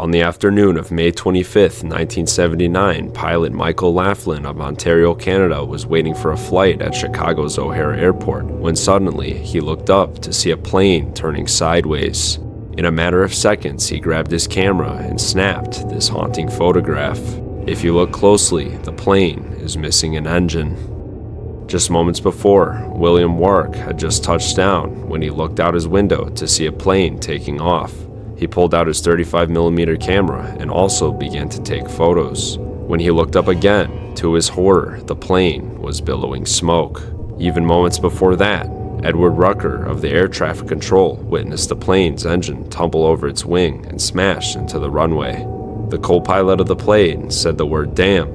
On the afternoon of May 25, 1979, pilot Michael Laughlin of Ontario, Canada was waiting for a flight at Chicago's O'Hare Airport when suddenly he looked up to see a plane turning sideways. In a matter of seconds, he grabbed his camera and snapped this haunting photograph. If you look closely, the plane is missing an engine. Just moments before, William Wark had just touched down when he looked out his window to see a plane taking off. He pulled out his 35mm camera and also began to take photos. When he looked up again, to his horror, the plane was billowing smoke. Even moments before that, Edward Rucker of the Air Traffic Control witnessed the plane's engine tumble over its wing and smash into the runway. The co-pilot of the plane said the word "damn,"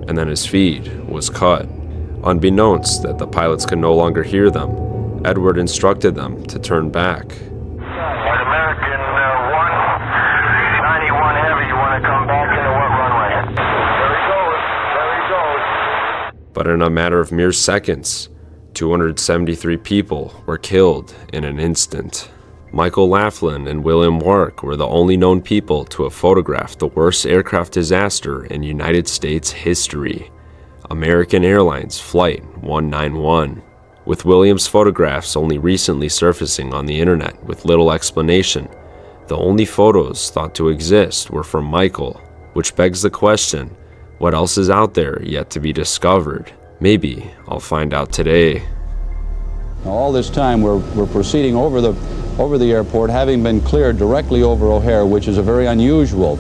and then his feed was cut. Unbeknownst that the pilots could no longer hear them, Edward instructed them to turn back. American 191 Heavy, you want to come back into what runway? There he goes. But in a matter of mere seconds, 273 people were killed in an instant. Michael Laughlin and William Wark were the only known people to have photographed the worst aircraft disaster in United States history, American Airlines Flight 191. With William's photographs only recently surfacing on the internet with little explanation, the only photos thought to exist were from Michael, which begs the question, what else is out there yet to be discovered? Maybe I'll find out today. All this time we're proceeding over the airport, having been cleared directly over O'Hare, which is a very unusual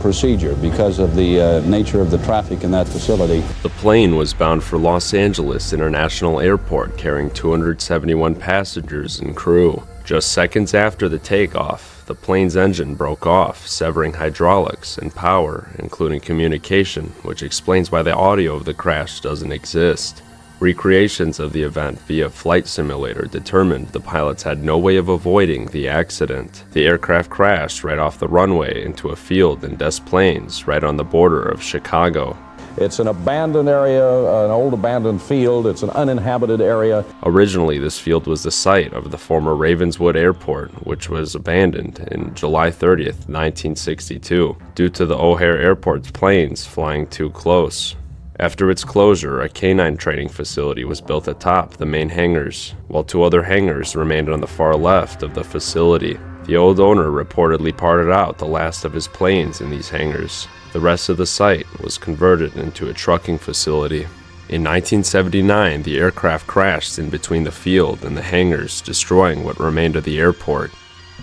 procedure because of the nature of the traffic in that facility. The plane was bound for Los Angeles International Airport, carrying 271 passengers and crew. Just seconds after the takeoff, the plane's engine broke off, severing hydraulics and power, including communication, which explains why the audio of the crash doesn't exist. Recreations of the event via flight simulator determined the pilots had no way of avoiding the accident. The aircraft crashed right off the runway into a field in Des Plaines, right on the border of Chicago. It's an abandoned area, an old abandoned field. It's an uninhabited area. Originally, this field was the site of the former Ravenswood Airport, which was abandoned in July 30th, 1962, due to the O'Hare Airport's planes flying too close. After its closure, a canine training facility was built atop the main hangars, while two other hangars remained on the far left of the facility. The old owner reportedly parted out the last of his planes in these hangars. The rest of the site was converted into a trucking facility. In 1979, the aircraft crashed in between the field and the hangars, destroying what remained of the airport.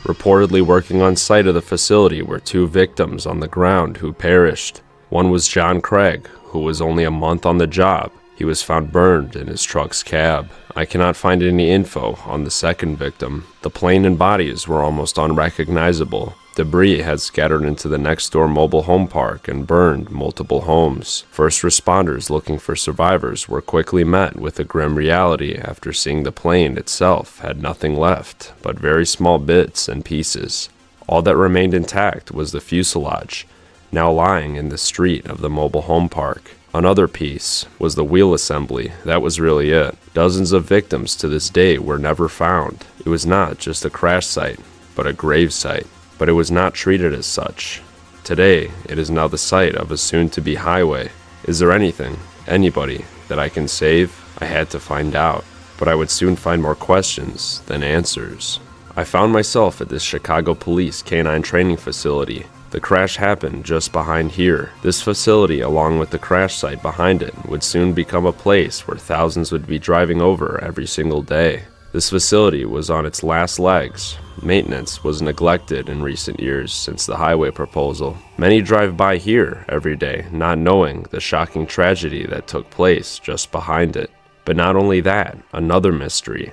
Reportedly working on site of the facility were two victims on the ground who perished. One was John Craig, who was only a month on the job. He was found burned in his truck's cab. I cannot find any info on the second victim. The plane and bodies were almost unrecognizable. Debris had scattered into the next-door mobile home park and burned multiple homes. First responders looking for survivors were quickly met with a grim reality after seeing the plane itself had nothing left but very small bits and pieces. All that remained intact was the fuselage, now lying in the street of the mobile home park. Another piece was the wheel assembly. That was really it. Dozens of victims to this day were never found. It was not just a crash site, but a grave site. But it was not treated as such. Today, it is now the site of a soon-to-be highway. Is there anything, anybody, that I can save? I had to find out. But I would soon find more questions than answers. I found myself at this Chicago Police canine training facility. The crash happened just behind here. This facility, along with the crash site behind it, would soon become a place where thousands would be driving over every single day. This facility was on its last legs. Maintenance was neglected in recent years since the highway proposal. Many drive by here every day, not knowing the shocking tragedy that took place just behind it. But not only that, another mystery: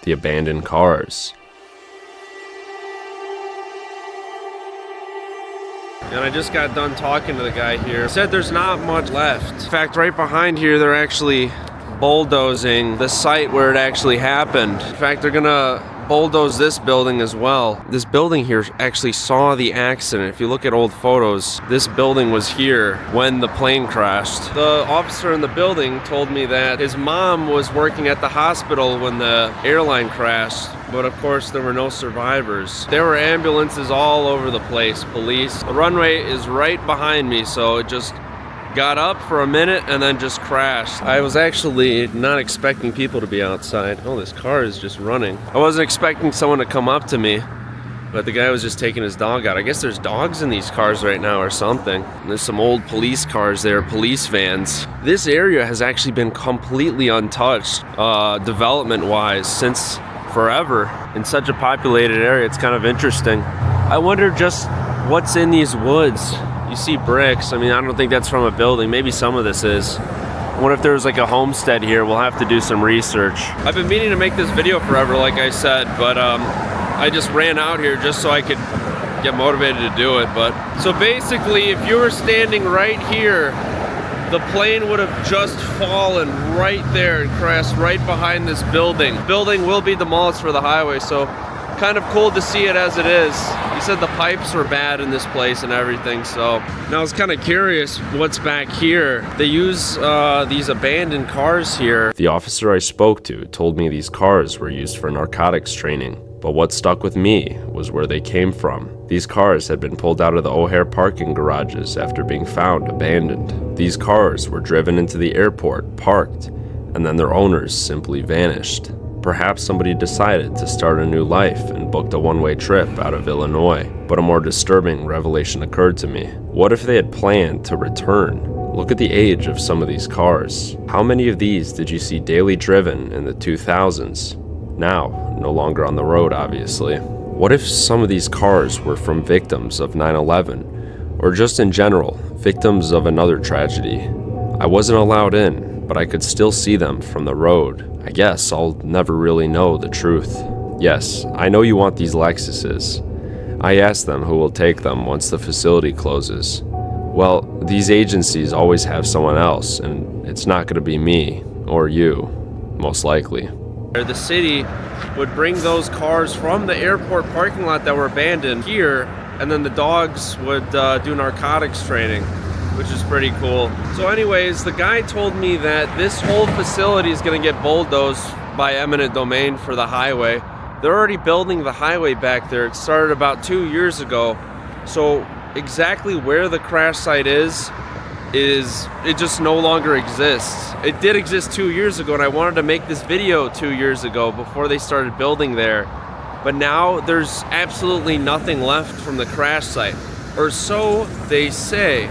the abandoned cars. And I just got done talking to the guy here. He said there's not much left. In fact, right behind here, they're actually bulldozing the site where it actually happened. In fact, they're gonna bulldoze this building as well. This building here actually saw the accident. If you look at old photos, this building was here when the plane crashed. The officer in the building told me that his mom was working at the hospital when the airline crashed. but of course there were no survivors. There were ambulances all over the place, police. The runway is right behind me, so it just got up for a minute and then just crashed. I was actually not expecting people to be outside. Oh, this car is just running. I wasn't expecting someone to come up to me, but the guy was just taking his dog out. I guess there's dogs in these cars right now or something. There's some old police cars there, police vans. This area has actually been completely untouched, development-wise, since forever. In such a populated area, it's kind of interesting. I wonder just what's in these woods. You see bricks. I mean, I don't think that's from a building. Maybe some of this is. What if there's like a homestead here? We'll have to do some research. I've been meaning to make this video forever, like I said, but I just ran out here just so I could get motivated to do it. But so basically, if you were standing right here, the plane would have just fallen right there and crashed right behind this building. The building will be demolished for the highway, so kind of cool to see it as it is. He said the pipes were bad in this place and everything, so now I was kind of curious what's back here. They use these abandoned cars here. The officer I spoke to told me these cars were used for narcotics training, but what stuck with me was where they came from. These cars had been pulled out of the O'Hare parking garages after being found abandoned. These cars were driven into the airport, parked, and then their owners simply vanished. Perhaps somebody decided to start a new life and booked a one-way trip out of Illinois. But a more disturbing revelation occurred to me. What if they had planned to return? Look at the age of some of these cars. How many of these did you see daily driven in the 2000s? Now, no longer on the road, obviously. What if some of these cars were from victims of 9/11, or just in general, victims of another tragedy? I wasn't allowed in, but I could still see them from the road. I guess I'll never really know the truth. Yes, I know you want these Lexuses. I asked them who will take them once the facility closes. Well, these agencies always have someone else, and it's not going to be me or you, most likely. The city would bring those cars from the airport parking lot that were abandoned here, and then the dogs would do narcotics training, which is pretty cool. So anyways, the guy told me that this whole facility is gonna get bulldozed by eminent domain for the highway. They're already building the highway back there. It started about 2 years ago. So exactly where the crash site is it just no longer exists. It did exist 2 years ago, and I wanted to make this video 2 years ago before they started building there. But now there's absolutely nothing left from the crash site, or so they say.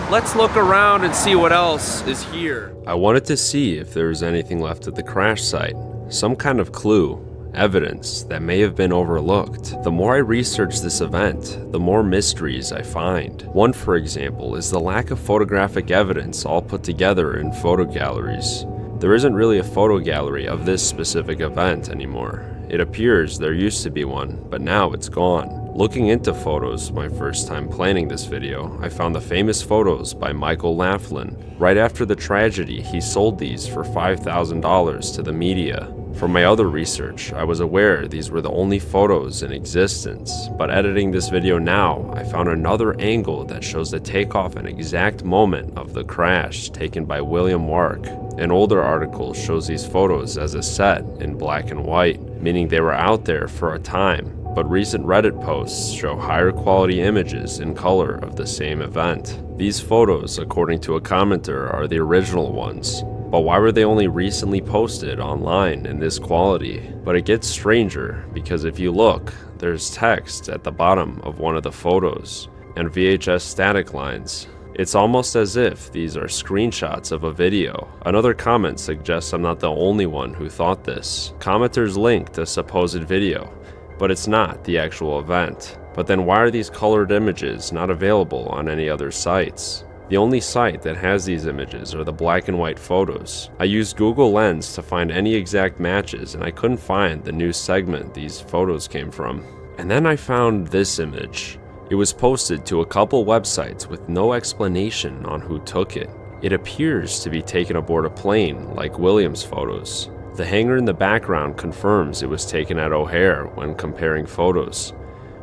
Let's look around and see what else is here. I wanted to see if there was anything left at the crash site, some kind of clue, evidence that may have been overlooked. The more I research this event, the more mysteries I find. One, for example, is the lack of photographic evidence all put together in photo galleries. There isn't really a photo gallery of this specific event anymore. It appears there used to be one, but now it's gone. Looking into photos my first time planning this video, I found the famous photos by Michael Laughlin. Right after the tragedy, he sold these for $5,000 to the media. From my other research, I was aware these were the only photos in existence, but editing this video now, I found another angle that shows the takeoff and exact moment of the crash taken by William Wark. An older article shows these photos as a set in black and white, meaning they were out there for a time, but recent Reddit posts show higher quality images in color of the same event. These photos, according to a commenter, are the original ones. But why were they only recently posted online in this quality? But it gets stranger, because if you look, there's text at the bottom of one of the photos, and VHS static lines. It's almost as if these are screenshots of a video. Another comment suggests I'm not the only one who thought this. Commenters linked a supposed video, but it's not the actual event. But then why are these colored images not available on any other sites? The only site that has these images are the black and white photos. I used Google Lens to find any exact matches, and I couldn't find the news segment these photos came from. And then I found this image. It was posted to a couple websites with no explanation on who took it. It appears to be taken aboard a plane, like Williams' photos. The hangar in the background confirms it was taken at O'Hare when comparing photos,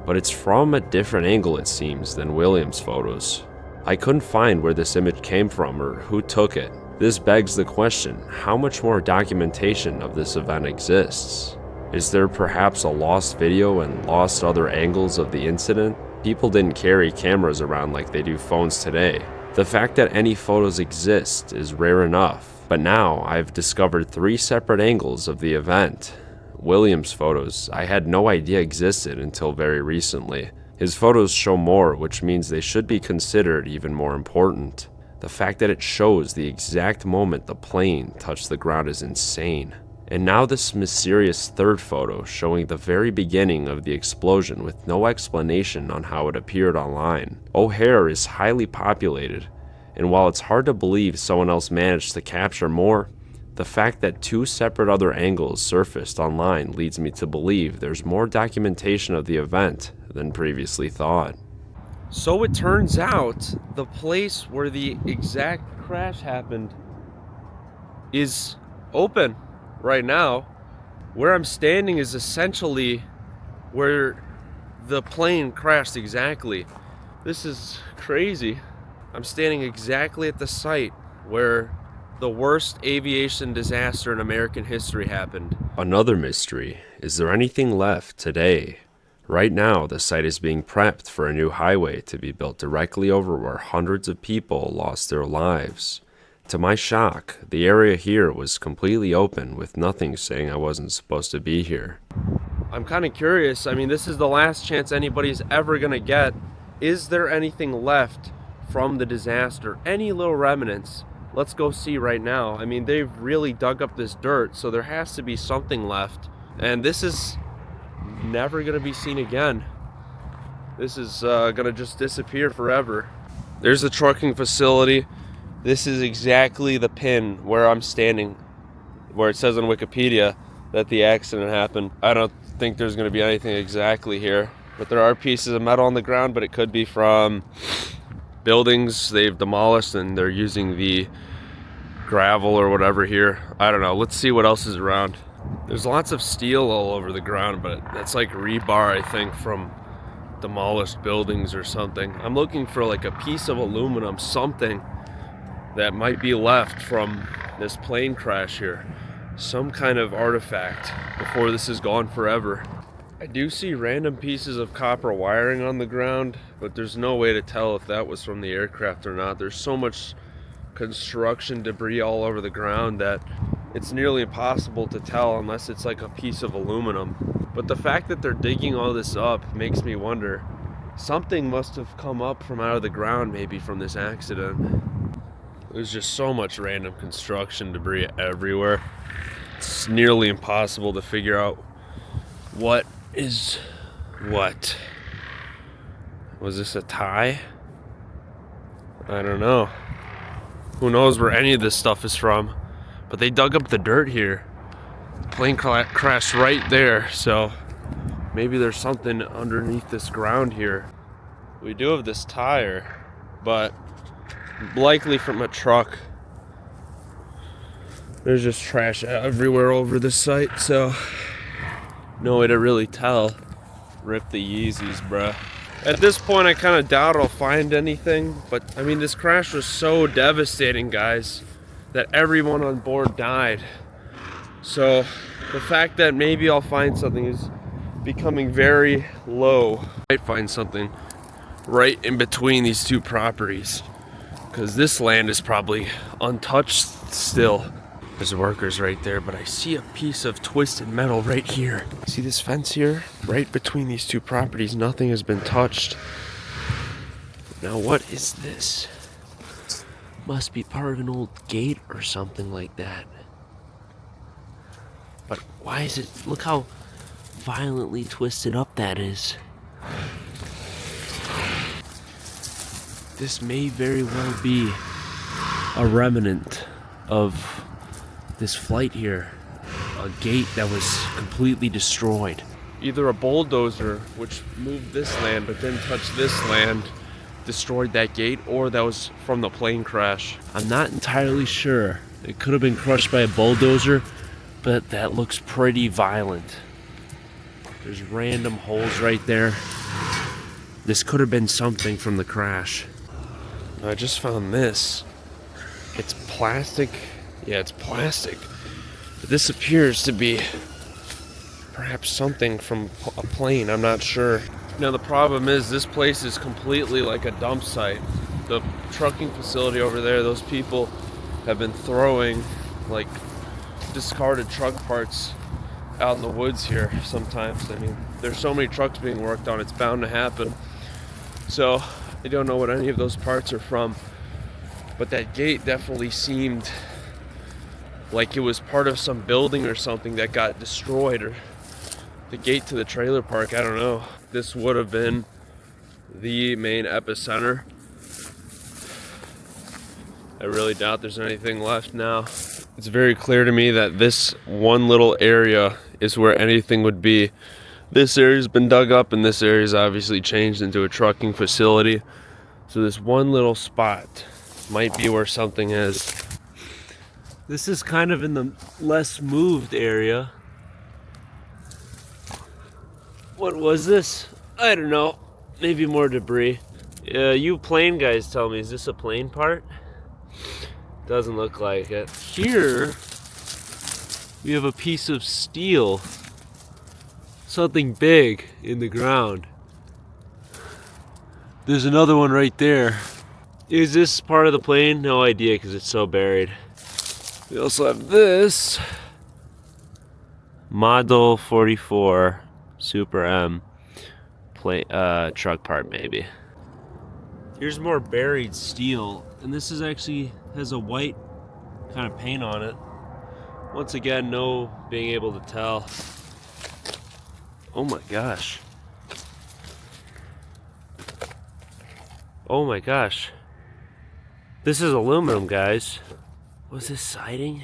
but it's from a different angle, it seems, than Williams' photos. I couldn't find where this image came from or who took it. This begs the question, how much more documentation of this event exists? Is there perhaps a lost video and lost other angles of the incident? People didn't carry cameras around like they do phones today. The fact that any photos exist is rare enough, but now I've discovered 3 separate angles of the event. William's photos I had no idea existed until very recently. His photos show more, which means they should be considered even more important. The fact that it shows the exact moment the plane touched the ground is insane. And now this mysterious 3rd photo showing the very beginning of the explosion with no explanation on how it appeared online. O'Hare is highly populated, and while it's hard to believe someone else managed to capture more, the fact that 2 separate other angles surfaced online leads me to believe there's more documentation of the event than previously thought. So it turns out the place where the exact crash happened is open right now. Where I'm standing is essentially where the plane crashed exactly. This is crazy. I'm standing exactly at the site where the worst aviation disaster in American history happened. Another mystery, is there anything left today? Right now, the site is being prepped for a new highway to be built directly over where hundreds of people lost their lives. To my shock, the area here was completely open with nothing saying I wasn't supposed to be here. I'm kind of curious. I mean, this is the last chance anybody's ever gonna get. Is there anything left from the disaster? Any little remnants? Let's go see right now. I mean, they've really dug up this dirt, so there has to be something left. And this is never gonna be seen again. This is gonna just disappear forever. There's the trucking facility. This is exactly the pin where I'm standing, where it says on Wikipedia that the accident happened. I don't think there's going to be anything exactly here, but there are pieces of metal on the ground, but it could be from buildings they've demolished and they're using the gravel or whatever here. I don't know. Let's see what else is around. There's lots of steel all over the ground, but that's like rebar, I think, from demolished buildings or something. I'm looking for like a piece of aluminum, something that might be left from this plane crash here. Some kind of artifact before this is gone forever. I do see random pieces of copper wiring on the ground, but there's no way to tell if that was from the aircraft or not. There's so much construction debris all over the ground that it's nearly impossible to tell unless it's like a piece of aluminum. But the fact that they're digging all this up makes me wonder, something must have come up from out of the ground, maybe from this accident. There's just so much random construction debris everywhere. It's nearly impossible to figure out what is what. Was this a tie? I don't know. Who knows where any of this stuff is from? But they dug up the dirt here. The plane crashed right there, so maybe there's something underneath this ground here. We do have this tire, but likely from a truck. There's just trash everywhere over the site, so no way to really tell. Rip the Yeezys, bruh. At this point, I kind of doubt I'll find anything, but I mean, this crash was so devastating, guys, that everyone on board died. So the fact that maybe I'll find something is becoming very low. I might find something right in between these 2 properties, because this land is probably untouched still. There's workers right there, but I see a piece of twisted metal right here. See this fence here? Right between these 2 properties, nothing has been touched. Now what is this? Must be part of an old gate or something like that. But why is it? Look how violently twisted up that is. This may very well be a remnant of this flight here. A gate that was completely destroyed. Either a bulldozer, which moved this land but then touched this land, destroyed that gate, or that was from the plane crash. I'm not entirely sure. It could have been crushed by a bulldozer, but that looks pretty violent. There's random holes right there. This could have been something from the crash. I just found this. It's plastic. Yeah, it's plastic. But this appears to be Perhaps something from a plane, I'm not sure. Now the problem is this place is completely like a dump site. The trucking facility over there, those people have been throwing like discarded truck parts out in the woods here sometimes. I mean, there's so many trucks being worked on, it's bound to happen. So I don't know what any of those parts are from, but that gate definitely seemed like it was part of some building or something that got destroyed, or the gate to the trailer park, I don't know. This would have been the main epicenter. I really doubt there's anything left now. It's very clear to me that this one little area is where anything would be. This area's been dug up and this area's obviously changed into a trucking facility. So this one little spot might be where something is. This is kind of in the less moved area. What was this? I don't know. Maybe more debris. You plane guys tell me, is this a plane part? Doesn't look like it. Here, we have a piece of steel. Something big in the ground. There's another one right there. Is this part of the plane? No idea because it's so buried. We also have this. Model 44 Super M truck part maybe. Here's more buried steel, and this is actually has a white kind of paint on it. Once again, no being able to tell. Oh my gosh. Oh my gosh. This is aluminum, guys. Was this siding?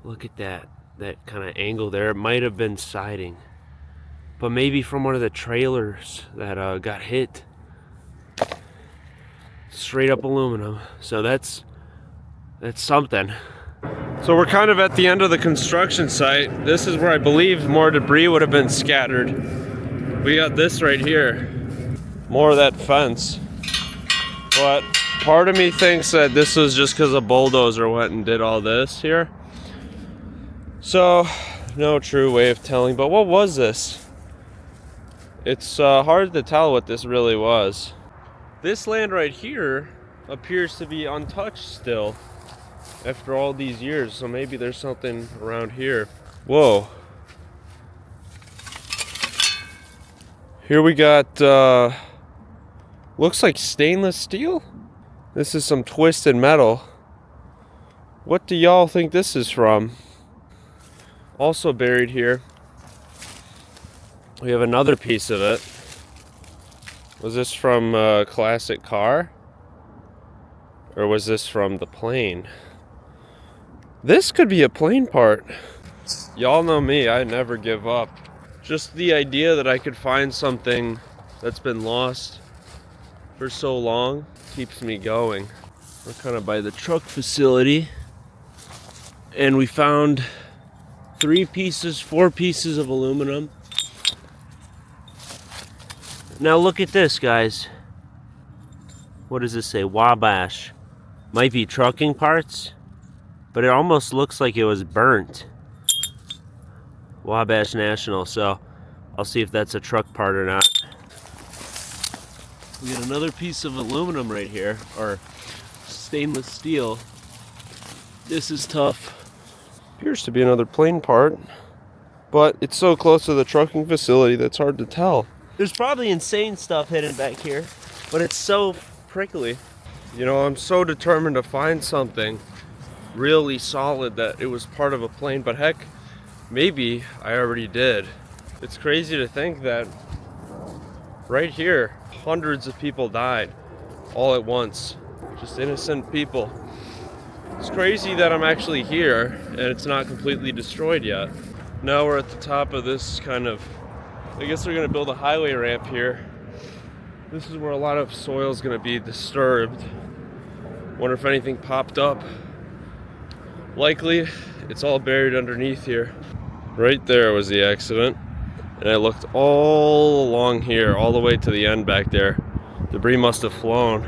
Look at that kind of angle there. It might have been siding, but maybe from one of the trailers that got hit. Straight up aluminum. So that's something. So we're kind of at the end of the construction site. This is where I believe more debris would have been scattered. We got this right here. More of that fence. But part of me thinks that this was just because a bulldozer went and did all this here. So, no true way of telling. But what was this? It's hard to tell what this really was. This land right here appears to be untouched still after all these years, so maybe there's something around here. Whoa. Here we got, looks like stainless steel? This is some twisted metal. What do y'all think this is from? Also buried here, we have another piece of it. Was this from a classic car? Or was this from the plane? This could be a plane part. Y'all know me, I never give up. Just the idea that I could find something that's been lost for so long keeps me going. We're kind of by the truck facility, and we found 4 pieces of aluminum. Now look at this, guys. What does this say? Wabash. Might be trucking parts, but it almost looks like it was burnt. Wabash National. So I'll see if that's a truck part or not. We got another piece of aluminum right here, or stainless steel. This is tough. Appears to be another plane part, but it's so close to the trucking facility that's hard to tell. There's probably insane stuff hidden back here, but it's so prickly. You know, I'm so determined to find something really solid that it was part of a plane, but heck, maybe I already did. It's crazy to think that right here, hundreds of people died all at once. Just innocent people. It's crazy that I'm actually here and it's not completely destroyed yet. Now we're at the top of this kind of, I guess they're gonna build a highway ramp here. This is where a lot of soil is gonna be disturbed. Wonder if anything popped up. Likely, it's all buried underneath here. Right there was the accident. And I looked all along here, all the way to the end back there. Debris must have flown.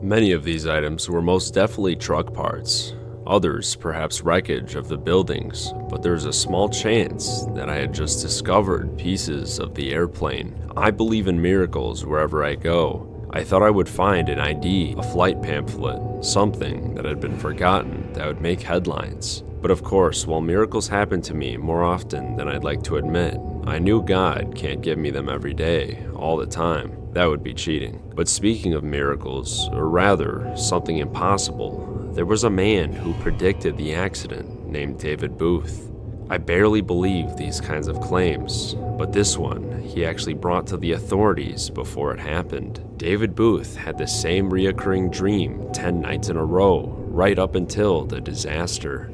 Many of these items were most definitely truck parts, others perhaps wreckage of the buildings, but there's a small chance that I had just discovered pieces of the airplane. I believe in miracles wherever I go. I thought I would find an ID, a flight pamphlet, something that had been forgotten that would make headlines. But of course, while miracles happen to me more often than I'd like to admit, I knew God can't give me them every day, all the time. That would be cheating. But speaking of miracles, or rather, something impossible, there was a man who predicted the accident named David Booth. I barely believe these kinds of claims, but this one he actually brought to the authorities before it happened. David Booth had the same reoccurring dream 10 nights in a row, right up until the disaster.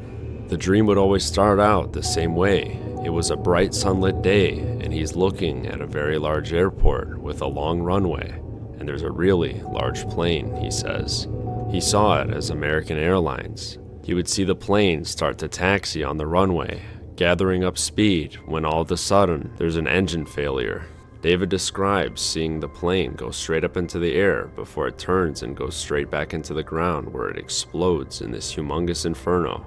The dream would always start out the same way. It was a bright sunlit day, and he's looking at a very large airport with a long runway, and there's a really large plane, he says. He saw it as American Airlines. He would see the plane start to taxi on the runway, gathering up speed when all of a sudden there's an engine failure. David describes seeing the plane go straight up into the air before it turns and goes straight back into the ground where it explodes in this humongous inferno.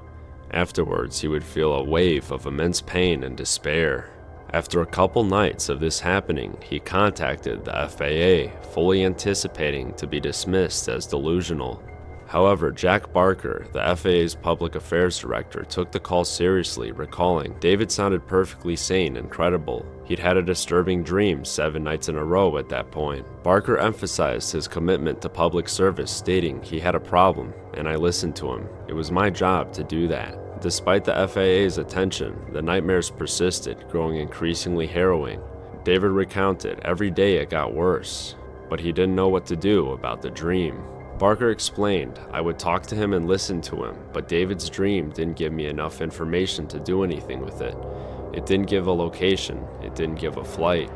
Afterwards, he would feel a wave of immense pain and despair. After a couple nights of this happening, he contacted the FAA, fully anticipating to be dismissed as delusional. However, Jack Barker, the FAA's public affairs director, took the call seriously, recalling David sounded perfectly sane and credible. He'd had a disturbing dream 7 nights in a row at that point. Barker emphasized his commitment to public service, stating he had a problem, and I listened to him. It was my job to do that. Despite the FAA's attention, the nightmares persisted, growing increasingly harrowing. David recounted every day it got worse, but he didn't know what to do about the dream. Barker explained, I would talk to him and listen to him, but David's dream didn't give me enough information to do anything with it. It didn't give a location, it didn't give a flight.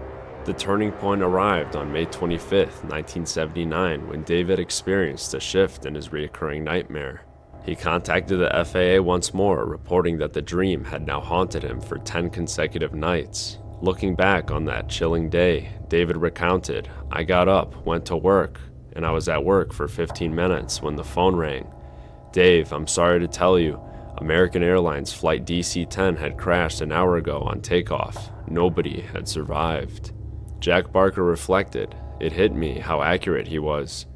The turning point arrived on May 25th, 1979, when David experienced a shift in his recurring nightmare. He contacted the FAA once more, reporting that the dream had now haunted him for 10 consecutive nights. Looking back on that chilling day, David recounted, I got up, went to work, and I was at work for 15 minutes when the phone rang. Dave, I'm sorry to tell you, American Airlines flight DC-10 had crashed an hour ago on takeoff. Nobody had survived. Jack Barker reflected, it hit me how accurate he was.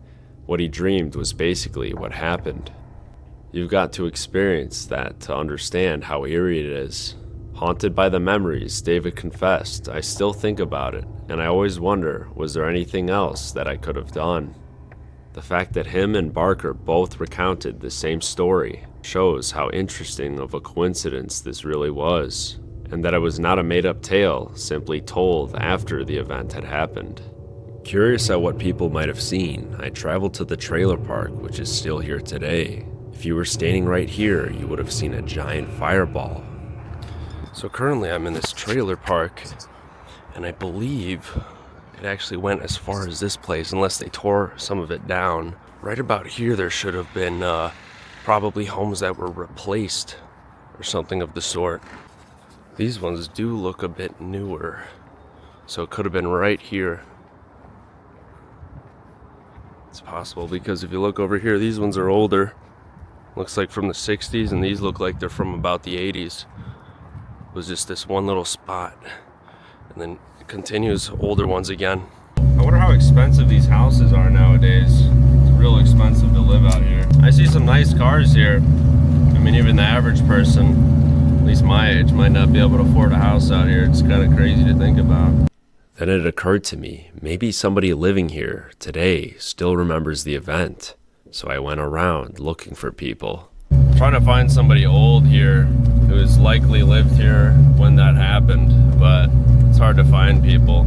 What he dreamed was basically what happened. You've got to experience that to understand how eerie it is. Haunted by the memories, David confessed, I still think about it, and I always wonder, was there anything else that I could have done? The fact that him and Barker both recounted the same story shows how interesting of a coincidence this really was, and that it was not a made-up tale simply told after the event had happened. Curious at what people might have seen, I traveled to the trailer park, which is still here today. If you were standing right here, you would have seen a giant fireball. So currently I'm in this trailer park, and I believe it actually went as far as this place, unless they tore some of it down. Right about here there should have been probably homes that were replaced or something of the sort. These ones do look a bit newer, so it could have been right here. It's possible because if you look over here, these ones are older. Looks like from the 60s, and these look like they're from about the 80s. It was just this one little spot, and then it continues, older ones again. I wonder how expensive these houses are nowadays. It's real expensive to live out here. I see some nice cars here. I mean, even the average person, at least my age, might not be able to afford a house out here. It's kind of crazy to think about. Then it occurred to me, maybe somebody living here today still remembers the event. So I went around looking for people. I'm trying to find somebody old here who has likely lived here when that happened, but it's hard to find people.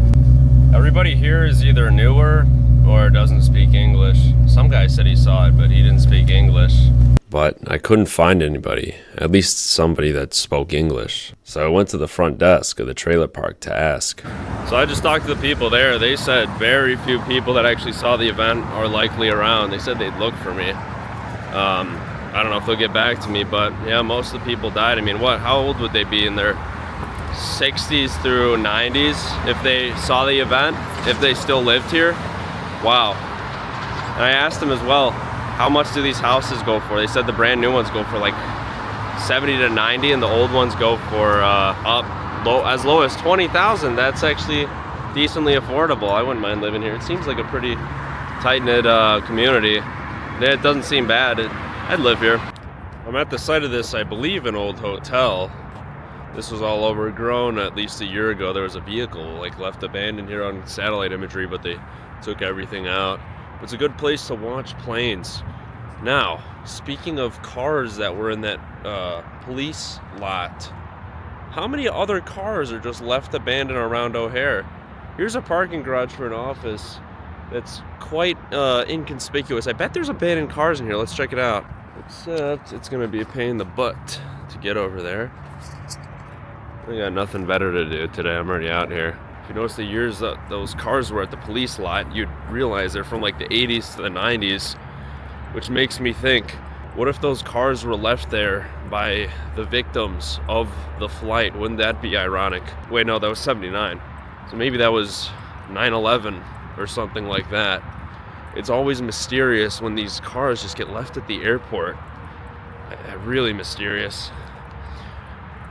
Everybody here is either newer or doesn't speak English. Some guy said he saw it, but he didn't speak English. But I couldn't find anybody, at least somebody that spoke English. So I went to the front desk of the trailer park to ask. So I just talked to the people there. They said very few people that actually saw the event are likely around. They said they'd look for me. I don't know if they'll get back to me, but yeah, most of the people died. I mean, how old would they be? In their 60s through 90s if they saw the event, if they still lived here? Wow. And I asked them as well, How much do these houses go for? They said the brand new ones go for like 70 to 90 and the old ones go for as low as 20,000. That's actually decently affordable. I wouldn't mind living here. It seems like a pretty tight-knit community. It doesn't seem bad. I'd live here. I'm at the site of this, I believe, an old hotel. This was all overgrown at least a year ago. There was a vehicle like left abandoned here on satellite imagery, but they took everything out. It's a good place to watch planes. Now, speaking of cars that were in that police lot, how many other cars are just left abandoned around O'Hare? Here's a parking garage for an office that's quite inconspicuous. I bet there's abandoned cars in here. Let's check it out. Except it's gonna be a pain in the butt to get over there. I got nothing better to do today. I'm already out here. If you notice the years that those cars were at the police lot, you'd realize they're from like the 80s to the 90s, which makes me think, what if those cars were left there by the victims of the flight? Wouldn't that be ironic? Wait, no, that was 79. So maybe that was 9/11 or something like that. It's always mysterious when these cars just get left at the airport. Really mysterious.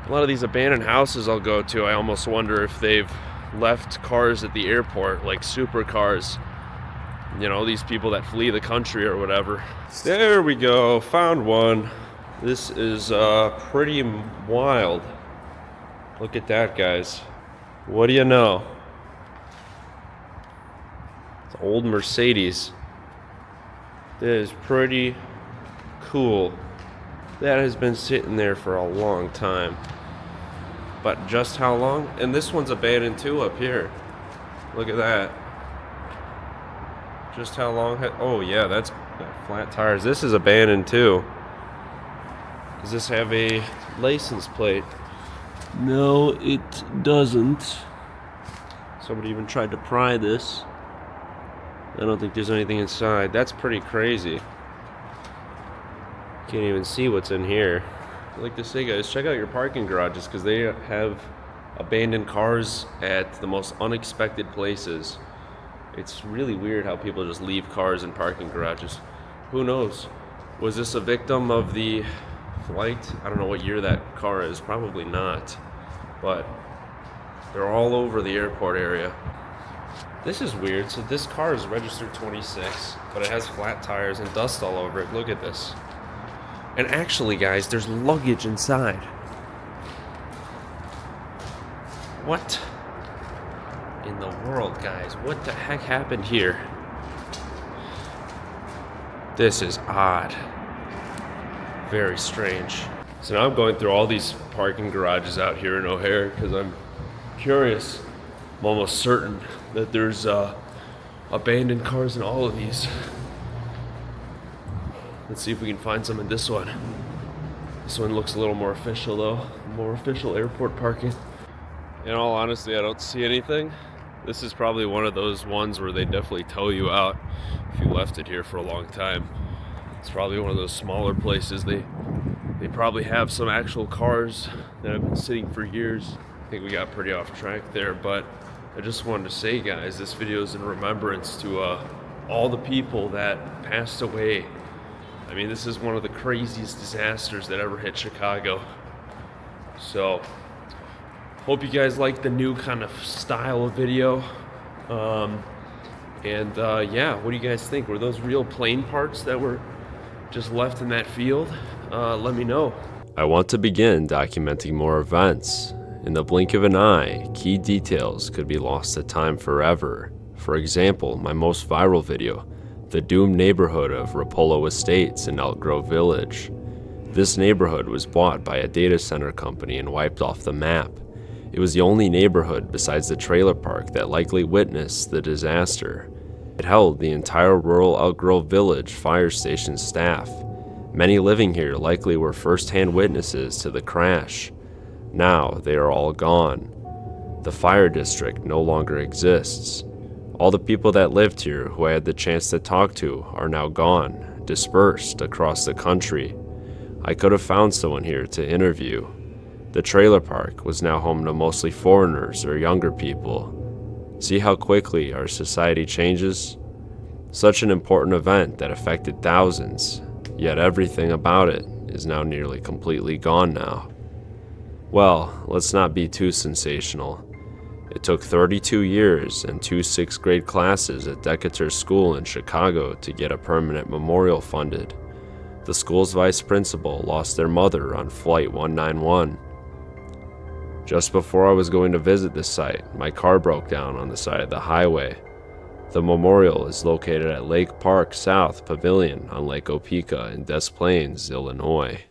A lot of these abandoned houses I'll go to, I almost wonder if they've left cars at the airport, like supercars. You know, these people that flee the country or whatever. There we go, found one. This is pretty wild. Look at that, guys. What do you know? It's an old Mercedes. That is pretty cool. That has been sitting there for a long time. But just how long? And this one's abandoned too up here. Look at that. Just how long? Oh yeah, that's flat tires. This is abandoned too. Does this have a license plate? No, it doesn't. Somebody even tried to pry this. I don't think there's anything inside. That's pretty crazy. Can't even see what's in here. I like to say, guys, check out your parking garages because they have abandoned cars at the most unexpected places. It's really weird how people just leave cars in parking garages. Who knows? Was this a victim of the flight? I don't know what year that car is. Probably not. But they're all over the airport area. This is weird. So this car is registered 26, but it has flat tires and dust all over it. Look at this. And actually, guys, there's luggage inside. What in the world, guys? What the heck happened here? This is odd. Very strange. So now I'm going through all these parking garages out here in O'Hare because I'm curious. I'm almost certain that there's abandoned cars in all of these. Let's see if we can find some in this one. This one looks a little more official though. More official airport parking. In all honesty, I don't see anything. This is probably one of those ones where they definitely tow you out if you left it here for a long time. It's probably one of those smaller places. They probably have some actual cars that have been sitting for years. I think we got pretty off track there, but I just wanted to say, guys, this video is in remembrance to all the people that passed away. I mean, this is one of the craziest disasters that ever hit Chicago. So, hope you guys like the new kind of style of video. Yeah, what do you guys think? Were those real plane parts that were just left in that field? Let me know. I want to begin documenting more events. In the blink of an eye, key details could be lost to time forever. For example, my most viral video, the doomed neighborhood of Rapolo Estates in Elk Grove Village. This neighborhood was bought by a data center company and wiped off the map. It was the only neighborhood besides the trailer park that likely witnessed the disaster. It held the entire rural Elk Grove Village fire station staff. Many living here likely were first-hand witnesses to the crash. Now they are all gone. The fire district no longer exists. All the people that lived here who I had the chance to talk to are now gone, dispersed across the country. I could have found someone here to interview. The trailer park was now home to mostly foreigners or younger people. See how quickly our society changes? Such an important event that affected thousands, yet everything about it is now nearly completely gone now. Well, let's not be too sensational. It took 32 years and 2 6th grade classes at Decatur School in Chicago to get a permanent memorial funded. The school's vice principal lost their mother on Flight 191. Just before I was going to visit the site, my car broke down on the side of the highway. The memorial is located at Lake Park South Pavilion on Lake Opeka in Des Plaines, Illinois.